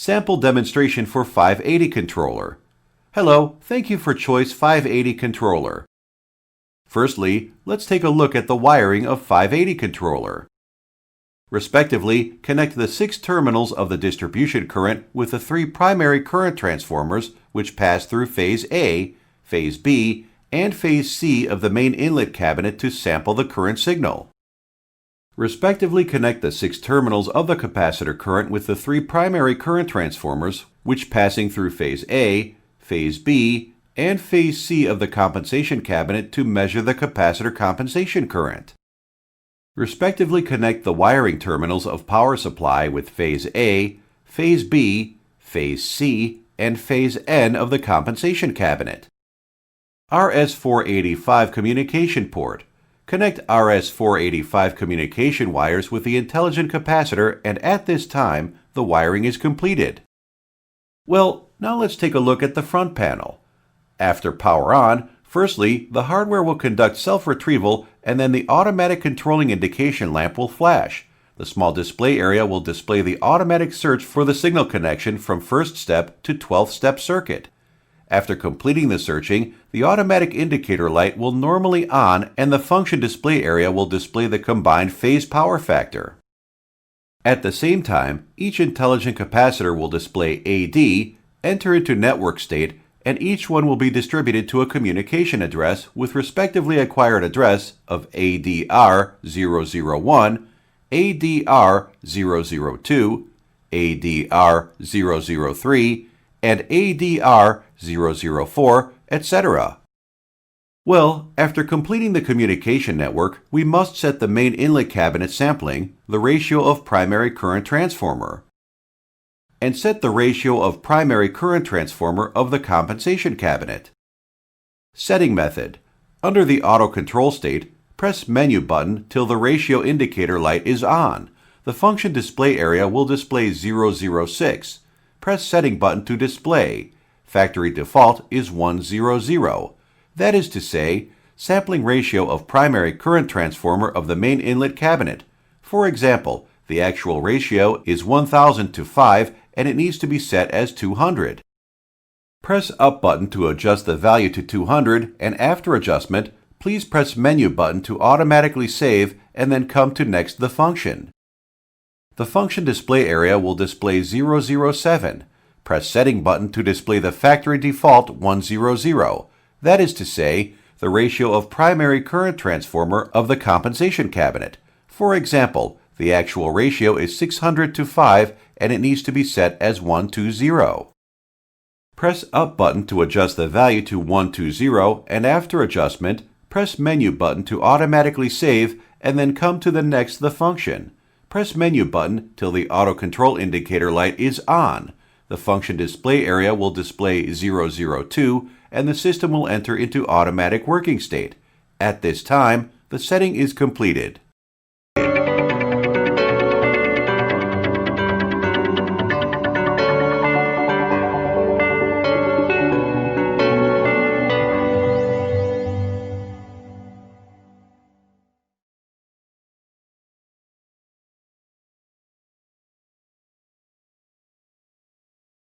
Sample demonstration for 580 controller. Hello, thank you for choice 580 controller. Firstly, let's take a look at the wiring of 580 controller. Respectively, connect the 6 terminals of the distribution current with the 3 primary current transformers which pass through phase A, phase B, and phase C of the main inlet cabinet to sample the current signal. Respectively, connect the 6 terminals of the capacitor current with the 3 primary current transformers which passing through phase A, phase B, and phase C of the compensation cabinet to measure the capacitor compensation current. Respectively, connect the wiring terminals of power supply with phase A, phase B, phase C, and phase N of the compensation cabinet. RS485 communication port. Connect RS485 communication wires with the intelligen capacitor, and at this time, the wiring is completed. Well, now let's take a look at the front panel. After power on, firstly, the hardware will conduct self-retrieval, and then the automatic controlling indication lamp will flash. The small display area will display the automatic search for the signal connection from first step to 12th step circuit. After completing the searching, the automatic indicator light will normally on and the function display area will display the combined phase power factor. At the same time, each intelligen capacitor will display AD, enter into network state, and each one will be distributed to a communication address with respectively acquired address of ADR001, ADR002, ADR003, and ADR004, etc. Well, after completing the communication network, we must set the main inlet cabinet sampling, the ratio of primary current transformer, and set the ratio of primary current transformer of the compensation cabinet. Setting method. Under the auto control state, press menu button till the ratio indicator light is on. The function display area will display 006. Press setting button to display. Factory default is 100. That is to say, sampling ratio of primary current transformer of the main inlet cabinet. For example, the actual ratio is 1000 to 5 and it needs to be set as 200. Press up button to adjust the value to 200, and after adjustment, please press menu button to automatically save and then come to next the function. The function display area will display 007. Press setting button to display the factory default 100. That is to say, the ratio of primary current transformer of the compensation cabinet. For example, the actual ratio is 600 to 5 and it needs to be set as 120. Press up button to adjust the value to 120, and after adjustment, press menu button to automatically save and then come to the next the function. Press menu button till the auto control indicator light is on. The function display area will display 002 and the system will enter into automatic working state. At this time, the setting is completed.